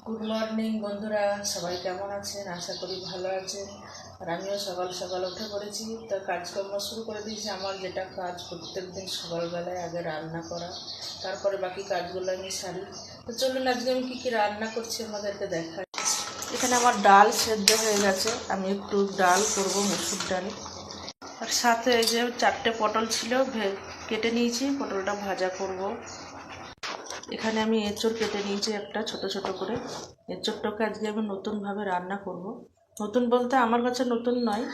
Good morning বন্ধুরা, সবাই কেমন আছেন? আশা করি ভালো আছেন। আর আমিও সকাল সকাল উঠে পড়েছি, তো কাজকর্ম শুরু করে দিয়েছি। আমার যেটা কাজ প্রত্যেক দিন সকালবেলায় আগে রান্না করা, তারপরে বাকি কাজগুলো আমি সারি। তো চলুন আজকে আমি কী কী রান্না করছি আমাদেরকে দেখাই। এখানে আমার ডাল সেদ্ধ হয়ে গেছে, আমি একটু ডাল করব, মসুর ডাল। আর সাথে এই যে 4টে পটল ছিল, কেটে নিয়েছি, পটলটা ভাজা করব। এখানে আমি এঁচড় কেটে নিয়েছি একটা ছোট ছোট করে। এঁচড়টাকে আজকে আমি নতুনভাবে রান্না করব। নতুন বলতে আমার কাছে নতুন নয়,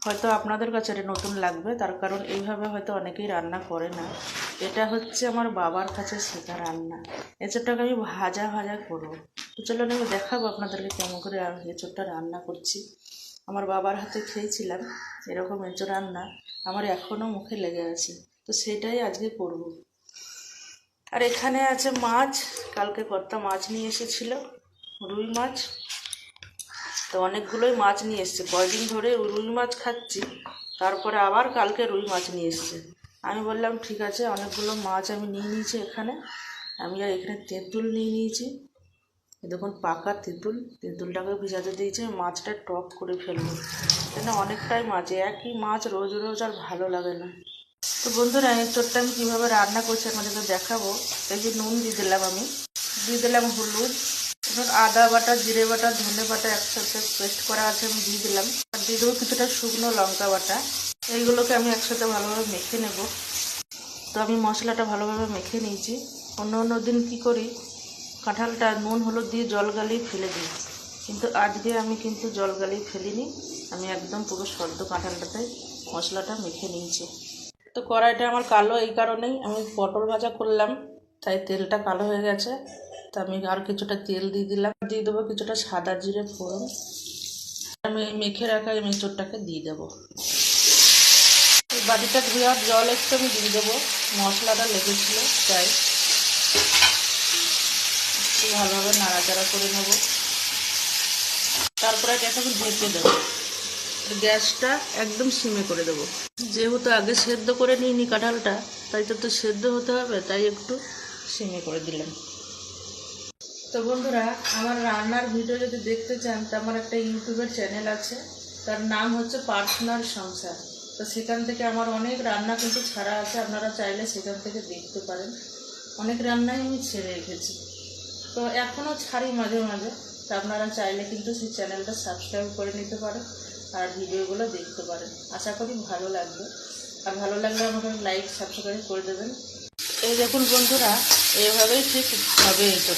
হয়তো আপনাদের কাছে নতুন লাগবে, তার কারণ এইভাবে হয়তো অনেকেই রান্না করে না। এটা হচ্ছে আমার বাবার কাছে শেখা রান্না। এঁচড়টাকে আমি ভাজা ভাজা করব। তো চলুন আমি দেখাবো আপনাদেরকে কেমন করে এঁচড়টা রান্না করছি। আমার বাবার হাতে খেয়েছিলাম এরকম এঁচড় রান্না, আমার এখনও মুখে লেগে আছে, তো সেটাই আজকে করব। আর এখানে আছে মাছ, কালকে কর্তা মাছ নিয়ে এসেছিল, রুই মাছ। তো অনেকগুলোই মাছ নিয়ে এসছে, কয়দিন ধরে রুই মাছ খাচ্ছি, তারপরে আবার কালকে রুই মাছ নিয়ে এসছে। আমি বললাম ঠিক আছে, অনেকগুলো মাছ আমি নিয়ে নিয়েছি এখানে। আমি আর এখানে তেঁতুল নিয়ে নিয়েছি, দেখুন পাকা তেঁতুল, তেঁতুলটাকে ভিজাতে দিয়েছি, মাছটা টক করে ফেলবো। কেন অনেকটাই মাছ, একই মাছ রোজ রোজ আর ভালো লাগে না। তো বন্ধুরা, এঁচড়টা আমি কীভাবে রান্না করছি আপনাদেরকে দেখাবো। এই যে নুন দিয়ে দিলাম, আমি দিয়ে দিলাম হলুদ, এবং আদা বাটা, জিরে বাটা, ধনে বাটা একসাথে পেস্ট করা আছে আমি দিয়ে দিলাম। আর দিয়ে দেবো কিছুটা শুকনো লঙ্কা বাটা। এইগুলোকে আমি একসাথে ভালোভাবে মেখে নেব। তো আমি মশলাটা ভালোভাবে মেখে নিয়েছি। অন্য দিন কী করি, কাঁঠালটা নুন হলুদ দিয়ে জল গালিয়ে ফেলে দিই, কিন্তু আজকে আমি কিন্তু জল গালিয়ে ফেলিনি, আমি একদম পুরো সদ্য কাঁঠালটাতে মশলাটা মেখে নিয়েছি। তো কড়াইটা আমার কালো এই কারণেই, আমি পটল ভাজা করলাম, তাই তেলটা কালো হয়ে গেছে। তো আমি আর কিছুটা তেল দিয়ে দিলাম, দিয়ে দেবো কিছুটা সাদা জিরে ফোড়ন। আমি মেখে রাখা এই এঁচড়টাকে দিয়ে দেবো। এই বাটিটা ধোয়ার জল একটু আমি দিয়ে দেবো, মশলাটা লেগেছিল তাই। একটু ভালোভাবে নাড়াচাড়া করে নেব, তারপরে এটাকে আমি ঢেকে দেবো। গ্যাসটা একদম সিমে করে দেবো। যেহেতু আগে সেদ্ধ করে নিইনি কাঁঠালটা, তাই তো সেদ্ধ হতে হবে, তাই একটু সিমে করে দিলাম। তো বন্ধুরা, আমার রান্নার ভিডিও যদি দেখতে চান, তো আমার একটা ইউটিউবের চ্যানেল আছে, তার নাম হচ্ছে পার্সোনাল সংসার। তো সেখান থেকে আমার অনেক রান্না কিন্তু ছাড়া আছে, আপনারা চাইলে সেখান থেকে দেখতে পারেন। অনেক রান্নাই আমি ছেড়ে রেখেছি, তো এখনও ছাড়ি মাঝে মাঝে। তো আপনারা চাইলে কিন্তু সেই চ্যানেলটা সাবস্ক্রাইব করে নিতে পারেন আর ভিডিওগুলো দেখতে পারেন। আশা করি ভালো লাগবে, আর ভালো লাগলে আমাকে লাইক সাবস্ক্রাইব করে দেবেন। এই দেখুন বন্ধুরা, এইভাবেই ঠিক হবে এটা।